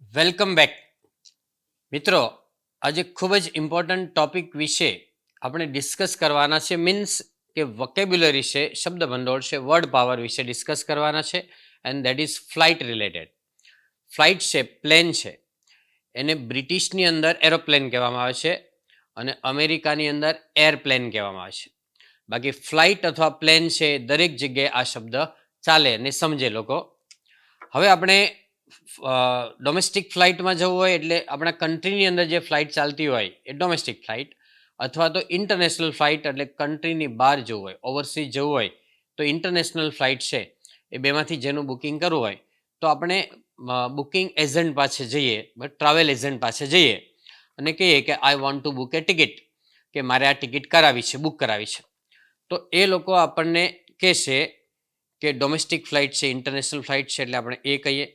Welcome back મિત્રો. આજે ખૂબ જ ઇમ્પોર્ટન્ટ ટોપિક વિશે આપણે ડિસ્કસ કરવાના છે. મીન્સ કે વોકેબ્યુલરી છે, શબ્દ ભંડોળ છે, વર્ડ પાવર વિશે ડિસ્કસ કરવાના છે. And that is flight related. Flight છે, પ્લેન છે, એને બ્રિટિશની અંદર એરોપ્લેન કહેવામાં આવે છે અને અમેરિકાની અંદર એરપ્લેન કહેવામાં આવે છે. બાકી ફ્લાઇટ અથવા પ્લેન છે, દરેક જગ્યાએ આ શબ્દ ચાલે અને સમજે લોકો. હવે આપણે ડોમેસ્ટિક ફ્લાઇટમાં જવું હોય એટલે આપણા કન્ટ્રીની અંદર જે ફ્લાઇટ ચાલતી હોય એ ડોમેસ્ટિક ફ્લાઇટ, અથવા તો ઇન્ટરનેશનલ ફ્લાઇટ એટલે કન્ટ્રીની બહાર જવું હોય, ઓવરસીઝ જવું હોય તો ઇન્ટરનેશનલ ફ્લાઇટ છે. એ બેમાંથી જેનું બુકિંગ કરવું હોય તો આપણે બુકિંગ એજન્ટ પાસે જઈએ, ટ્રાવેલ એજન્ટ પાસે જઈએ અને કહીએ કે I want to book A ticket, કે મારે આ ટિકિટ કરાવી છે, બુક કરાવી છે. તો એ લોકો આપણને કહેશે કે ડોમેસ્ટિક ફ્લાઇટ છે, ઇન્ટરનેશનલ ફ્લાઇટ છે, એટલે આપણે એ કહીએ.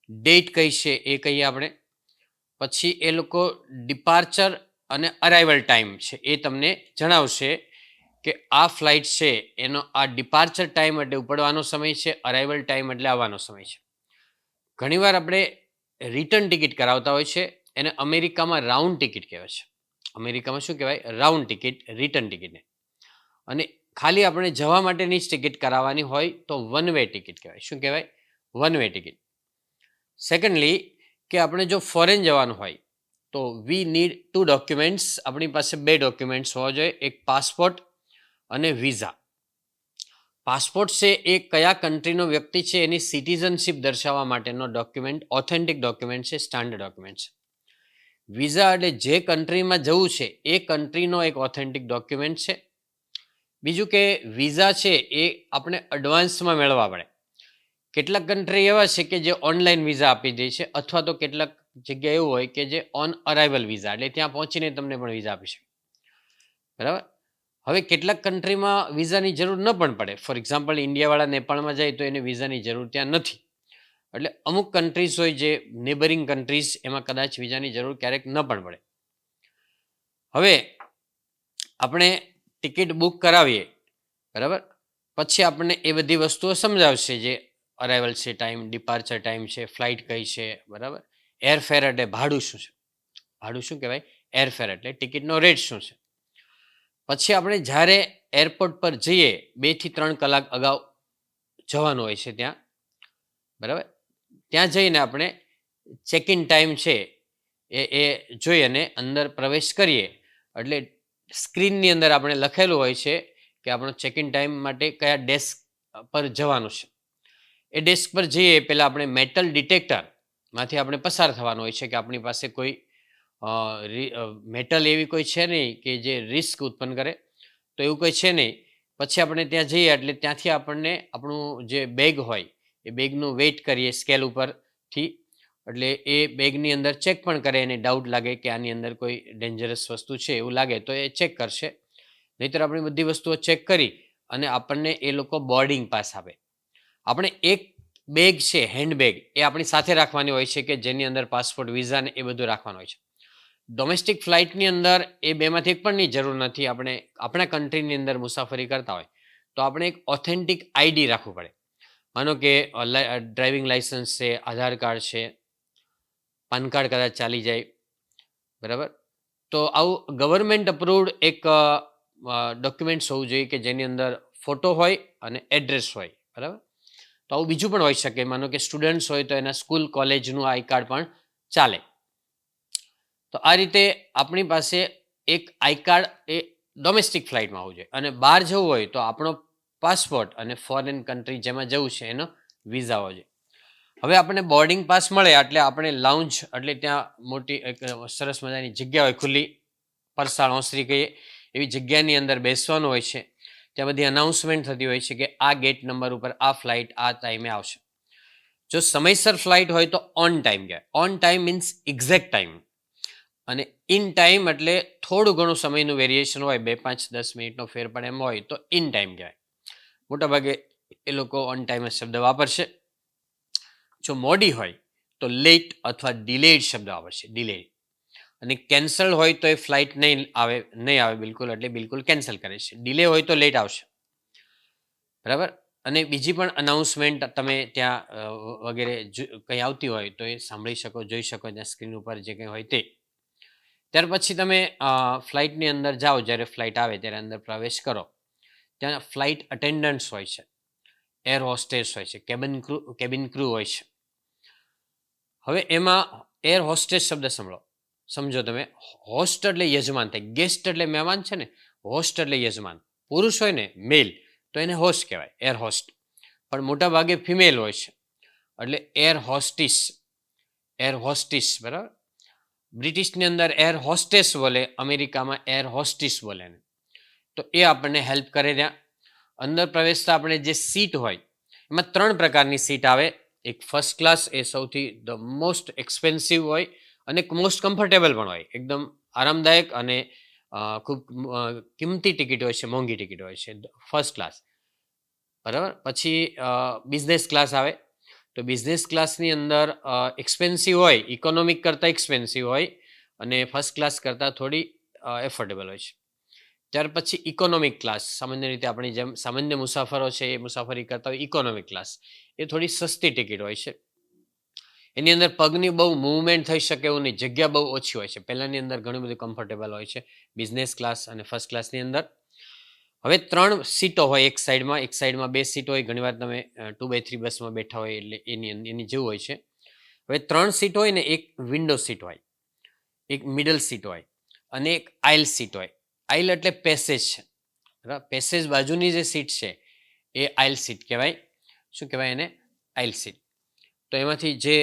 ડેટ કઈ છે એ કહીએ આપણે. પછી એ લોકો ડિપાર્ચર અને અરાઇવલ ટાઈમ છે એ તમને જણાવશે કે આ ફ્લાઇટ છે એનો આ ડિપાર્ચર ટાઈમ એટલે ઉપડવાનો સમય છે, અરાઇવલ ટાઈમ એટલે આવવાનો સમય છે. ઘણીવાર આપણે રિટર્ન ટિકિટ કરાવતા હોય છે, એને અમેરિકામાં રાઉન્ડ ટિકિટ કહેવાય છે. અમેરિકામાં શું કહેવાય? રાઉન્ડ ટિકિટ, રિટર્ન ટિકિટને. અને ખાલી આપણે જવા માટેની જ ટિકિટ કરાવવાની હોય તો વન વે ટિકિટ કહેવાય. શું કહેવાય? One way ticket. સેકન્ડલી, કે આપણે જો ફોરેન જવાનું હોય તો વી નીડ 2 ડોક્યુમેન્ટ્સ. આપણી પાસે 2 ડોક્યુમેન્ટ્સ હોવા જોઈએ, એક પાસપોર્ટ અને વિઝા. પાસપોર્ટ છે એ કયા કન્ટ્રીનો વ્યક્તિ છે એની સિટીઝનશીપ દર્શાવવા માટેનો ડોક્યુમેન્ટ, ઓથેન્ટિક ડોક્યુમેન્ટ છે, સ્ટાન્ડર્ડ ડોક્યુમેન્ટ છે. વિઝા એટલે જે કન્ટ્રીમાં જવું છે એ કન્ટ્રીનો એક ઓથેન્ટિક ડોક્યુમેન્ટ છે. બીજું કે વિઝા છે એ આપણે એડવાન્સમાં મેળવવા પડે. કેટલાક કન્ટ્રી એવા છે કે જે ઓનલાઈન વિઝા આપી દે છે, અથવા તો કેટલાક જગ્યા એવું હોય કે જે ઓન અરાઇવલ વિઝા, એટલે ત્યાં પહોંચીને તમને પણ વિઝા આપી શકે. બરાબર. હવે કેટલાક કન્ટ્રીમાં વિઝાની જરૂર ન પણ પડે. ફોર એક્ઝામ્પલ, ઇન્ડિયાવાળા નેપાળમાં જાય તો એને વિઝાની જરૂર ત્યાં નથી. એટલે અમુક કન્ટ્રીઝ હોય જે નેબરિંગ કન્ટ્રીઝ, એમાં કદાચ વિઝાની જરૂર ક્યારેક ન પણ પડે. હવે આપણે ટિકિટ બુક કરાવીએ, બરાબર, પછી આપણને એ બધી વસ્તુઓ સમજાવશે, જે અરાઇવલ છે ટાઈમ, ડિપાર્ચર ટાઈમ છે, ફ્લાઇટ કઈ છે, બરાબર. એરફેર એટલે ભાડું શું છે. ભાડું શું કહેવાય? એરફેર એટલે ટિકિટનો રેટ શું છે. પછી આપણે જ્યારે એરપોર્ટ પર જઈએ 2 થી 3 કલાક અગાઉ જવાનું હોય છે ત્યાં, બરાબર. ત્યાં જઈને આપણે ચેક ઇન ટાઈમ છે એ જોઈ અને અંદર પ્રવેશ કરીએ એટલે સ્ક્રીનની અંદર આપણે લખેલું હોય છે કે આપણો ચેક ઇન ટાઈમ માટે કયા ડેસ્ક પર જવાનું છે. એ ડેસ્ક પર જઈએ પહેલાં આપણે મેટલ ડિટેક્ટરમાંથી આપણે પસાર થવાનું હોય છે કે આપણી પાસે કોઈ મેટલ એવી કોઈ છે નહીં કે જે રિસ્ક ઉત્પન્ન કરે, તો એવું કોઈ છે નહીં. પછી આપણે ત્યાં જઈએ એટલે ત્યાંથી આપણને આપણું જે બેગ હોય એ બેગનું વેઇટ કરીએ સ્કેલ ઉપરથી, એટલે એ બેગની અંદર ચેક પણ કરે, એને ડાઉટ લાગે કે આની અંદર કોઈ ડેન્જરસ વસ્તુ છે એવું લાગે તો એ ચેક કરશે. નહીંતર આપણી બધી વસ્તુઓ ચેક કરી અને આપણને એ લોકો બોર્ડિંગ પાસ આપે. આપણે એક બેગ છે, હેન્ડબેગ, એ આપણી સાથે રાખવાની હોય છે કે જેની અંદર પાસપોર્ટ, વિઝા ને એ બધું રાખવાનું હોય છે. ડોમેસ્ટિક ફ્લાઇટની અંદર એ બેમાંથી એક પણની જરૂર નથી. આપણે આપણા કન્ટ્રીની અંદર મુસાફરી કરતા હોય તો આપણે એક ઓથેન્ટિક આઈડી રાખવું પડે. માનો કે ડ્રાઇવિંગ લાઇસન્સ છે, આધાર કાર્ડ છે, પાન કાર્ડ કદાચ ચાલી જાય, બરાબર. તો આવું ગવર્મેન્ટ અપ્રુવડ એક ડોક્યુમેન્ટ્સ હોવું જોઈએ કે જેની અંદર ફોટો હોય અને એડ્રેસ હોય, બરાબર. તો આવું બીજું પણ હોઈ શકે. માનો કે સ્ટુડન્ટ્સ હોય તો એના સ્કૂલ કોલેજનું આઈ કાર્ડ પણ ચાલે. તો આ રીતે આપણી પાસે એક આઈ કાર્ડ એ ડોમેસ્ટિક ફ્લાઇટમાં હોવું જોઈએ. અને બહાર જવું હોય તો આપણો પાસપોર્ટ અને ફોરેન કન્ટ્રી જેમાં જવું છે એનો વિઝા હોવો જોઈએ. હવે આપણને બોર્ડિંગ પાસ મળે એટલે આપણે લાઉન્જ, એટલે ત્યાં મોટી એક સરસ મજાની જગ્યા હોય, ખુલ્લી પરસાળ ઓસરી કહીએ એવી જગ્યાની અંદર બેસવાનું હોય છે. ત્યાં બધી અનાઉન્સમેન્ટ થતી હોય છે કે આ ગેટ નંબર ઉપર આ ફ્લાઇટ આ ટાઈમે આવશે. જો સમયસર ફ્લાઇટ હોય તો ઓન ટાઈમ કહેવાય. On time means exact time. અને ઇન ટાઈમ એટલે થોડું ઘણું સમયનું વેરિએશન હોય, 2, 5, 10 મિનિટનો ફેર પણ એમ હોય તો ઇન ટાઈમ કહેવાય. મોટાભાગે એ લોકો ઓન ટાઈમ શબ્દ વાપરશે. જો મોડી હોય તો લેટ અથવા ડિલેડ શબ્દ વાપરશે, ડિલેડ. અને કેન્સલ હોય તો એ ફ્લાઇટ નહીં આવે બિલકુલ, એટલે બિલકુલ કેન્સલ કરે છે. ડિલે હોય તો લેટ આવશે, બરાબર. અને બીજી પણ અનાઉન્સમેન્ટ તમે ત્યાં વગેરે કંઈ આવતી હોય તો એ સાંભળી શકો, જોઈ શકો ત્યાં સ્ક્રીન ઉપર જે કંઈ હોય તે. ત્યાર પછી તમે ફ્લાઇટની અંદર જાઓ, જ્યારે ફ્લાઇટ આવે ત્યારે અંદર પ્રવેશ કરો, ત્યાં ફ્લાઇટ અટેન્ડન્ટ્સ હોય છે, એર હોસ્ટેસ હોય છે, કેબિન ક્રૂ હોય છે. હવે એમાં એર હોસ્ટેસ શબ્દ સમજો તમે. હોસ્ટ એટલે યજમાન થાય, ગેસ્ટ એટલે મહેમાન છે ને, હોસ્ટ એટલે યજમાન. પુરુષ હોય ને મેલ તો એને હોસ્ટ કહેવાય, એર હોસ્ટ. પણ મોટા ભાગે ફિમેલ હોય છે એટલે એર હોસ્ટિસ. બરાબર. બ્રિટિશની અંદર એર હોસ્ટેસ બોલે, અમેરિકામાં એર હોસ્ટિસ બોલે. તો એ આપણને હેલ્પ કરે. ત્યાં અંદર પ્રવેશતા આપણે જે સીટ હોય એમાં 3 પ્રકારની સીટ આવે. એક ફર્સ્ટ ક્લાસ, એ સૌથી ધ મોસ્ટ એક્સપેન્સિવ હોય અને મોસ્ટ કમ્ફર્ટેબલ પણ હોય, એકદમ આરામદાયક અને ખૂબ કિંમતી ટિકિટ હોય છે, મોંઘી ટિકિટ હોય છે, ફર્સ્ટ ક્લાસ. બરાબર. પછી બિઝનેસ ક્લાસ આવે. તો બિઝનેસ ક્લાસની અંદર એક્સપેન્સિવ હોય, ઇકોનોમિક કરતાં એક્સપેન્સિવ હોય અને ફર્સ્ટ ક્લાસ કરતાં થોડી એફોર્ડેબલ હોય છે. ત્યાર પછી ઇકોનોમિક ક્લાસ, સામાન્ય રીતે આપણી જેમ સામાન્ય મુસાફરો છે એ મુસાફરી કરતા હોય ઇકોનોમિક ક્લાસ, એ થોડી સસ્તી ટિકિટ હોય છે. એની અંદર પગની બહુ મૂવમેન્ટ થઈ શકે એવું નહીં, જગ્યા બહુ ઓછી હોય છે. પહેલાંની અંદર ઘણું બધું કમ્ફર્ટેબલ હોય છે બિઝનેસ ક્લાસ અને ફર્સ્ટ ક્લાસની અંદર. હવે 3 સીટો હોય એક સાઈડમાં, 2 સીટ હોય. ઘણીવાર તમે 2x3 બસમાં બેઠા હોય એટલે એની જેવું હોય છે. હવે 3 સીટ હોય ને, એક વિન્ડો સીટ હોય, એક મિડલ સીટ હોય અને એક આઇલ સીટ હોય. આઇલ એટલે પેસેજ છે. બરાબર. પેસેજ બાજુની જે સીટ છે એ આઇલ સીટ કહેવાય. શું કહેવાય એને? Isle seat. તો એમાંથી જે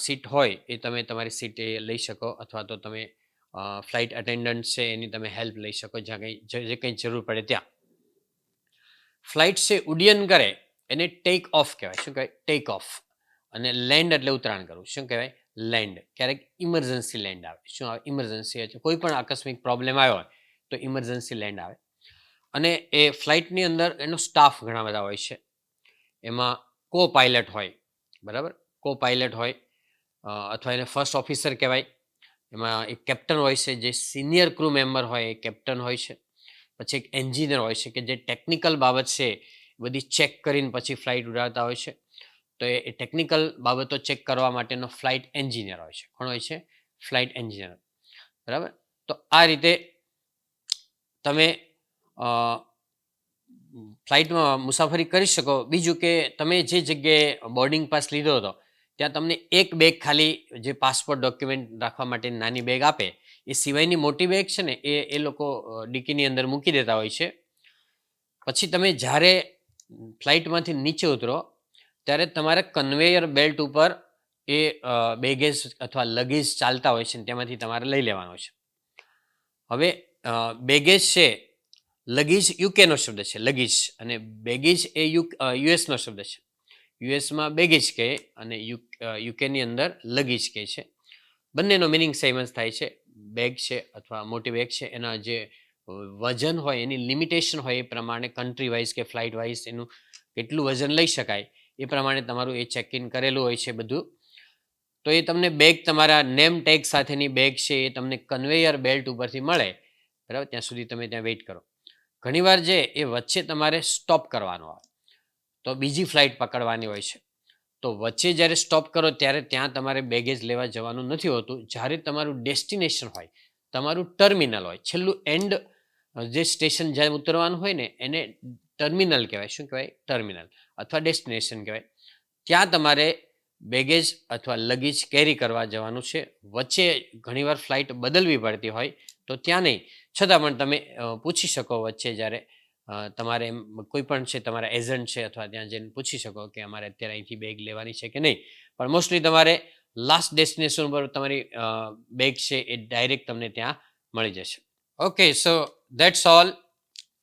સીટ હોય એ તમે તમારી સીટ એ લઈ શકો, અથવા તો તમે ફ્લાઇટ અટેન્ડન્ટ છે એની તમે હેલ્પ લઈ શકો જ્યાં જે કંઈ જરૂર પડે ત્યાં. ફ્લાઇટ છે ઉડ્ડયન કરે એને ટેક ઓફ કહેવાય. શું કહેવાય? Take off. અને લેન્ડ એટલે ઉતરાણ કરવું. શું કહેવાય? લેન્ડ. ક્યારેક ઇમરજન્સી લેન્ડ આવે. શું આવે? ઇમરજન્સી એટલે કોઈ પણ આકસ્મિક પ્રોબ્લેમ આવ્યો હોય તો ઇમરજન્સી લેન્ડ આવે. અને એ ફ્લાઇટની અંદર એનો સ્ટાફ ઘણા બધા હોય છે. એમાં કો પાયલટ હોય. બરાબર. કો પાયલટ હોય અથવા એને ફર્સ્ટ ઓફિસર કહેવાય. એમાં એક કેપ્ટન હોય છે, જે સિનિયર ક્રૂ મેમ્બર હોય એ કેપ્ટન હોય છે. પછી એક એન્જિનિયર હોય છે કે જે ટેકનિકલ બાબત છે બધી ચેક કરીને પછી ફ્લાઇટ ઉડાડતા હોય છે. તો એ ટેકનિકલ બાબતો ચેક કરવા માટેનો ફ્લાઇટ એન્જિનિયર હોય છે. કોણ હોય છે? Flight engineer. બરાબર. તો આ રીતે તમે ફ્લાઇટમાં મુસાફરી કરી શકો. બીજું કે તમે જે જગ્યાએ બોર્ડિંગ પાસ લીધો હતો ત્યાં તમને એક બેગ ખાલી, જે પાસપોર્ટ ડોક્યુમેન્ટ રાખવા માટે નાની બેગ આપે, એ સિવાયની મોટી બેગ છે ને એ લોકો ડિક્કીની અંદર મૂકી દેતા હોય છે. પછી તમે જ્યારે ફ્લાઇટમાંથી નીચે ઉતરો ત્યારે તમારે કન્વેયર બેલ્ટ ઉપર એ બેગેજ અથવા લગેજ ચાલતા હોય છે, તેમાંથી તમારે લઈ લેવાનો છે. હવે બેગેજ છે, લગેજ યુકેનો શબ્દ છે લગેજ, અને બેગેજ એ યુએસનો શબ્દ છે. યુએસમાં બેગેજ કહે અને યુકેની અંદર લગેજ કહે છે. બંનેનો મિનિંગ સેમ જ થાય છે. બેગ છે અથવા મોટી બેગ છે, એના જે વજન હોય એની લિમિટેશન હોય એ પ્રમાણે કન્ટ્રી વાઇઝ કે ફ્લાઇટ વાઇઝ એનું કેટલું વજન લઈ શકાય એ પ્રમાણે તમારું એ ચેક ઇન કરેલું હોય છે બધું. તો એ તમને બેગ, તમારા નેમ ટેગ સાથેની બેગ છે એ તમને કન્વેયર બેલ્ટ ઉપરથી મળે. બરાબર. ત્યાં સુધી તમે ત્યાં વેઇટ કરો. ઘણીવાર જે એ વચ્ચે તમારે સ્ટોપ કરવાનો આવે તો બીજી ફ્લાઇટ પકડવાની હોય છે. તો વચ્ચે જ્યારે સ્ટોપ કરો ત્યારે ત્યાં તમારે બેગેજ લેવા જવાનું નથી હોતું. જ્યારે તમારું ડેસ્ટિનેશન હોય, તમારું ટર્મિનલ હોય, છેલ્લું એન્ડ જે સ્ટેશન જ્યાં ઉતરવાનું હોય ને એને ટર્મિનલ કહેવાય. શું કહેવાય? ટર્મિનલ. અથવા ડેસ્ટિનેશન કહેવાય. ત્યાં તમારે બેગેજ અથવા લગેજ કેરી કરવા જવાનું છે. વચ્ચે ઘણીવાર ફ્લાઇટ બદલવી પડતી હોય તો ત્યાં નહીં, છતાં પણ તમે પૂછી શકો વચ્ચે જ્યારે તમારે કોઈ પણ છે, તમારા એજન્ટ છે અથવા ત્યાં જઈને પૂછી શકો કે અમારે અત્યારે અહીંથી બેગ લેવાની છે કે નહીં. પણ મોસ્ટલી તમારે લાસ્ટ ડેસ્ટિનેશન ઉપર તમારી બેગ છે એ ડાયરેક્ટ તમને ત્યાં મળી જશે. Okay, so that's all.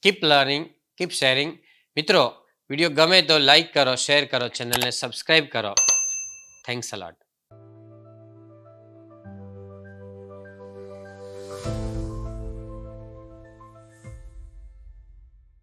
Keep learning, keep sharing. મિત્રો, વિડીયો ગમે તો લાઈક કરો, શેર કરો, ચેનલને સબસ્ક્રાઈબ કરો. થેન્ક્સ અ લોટ.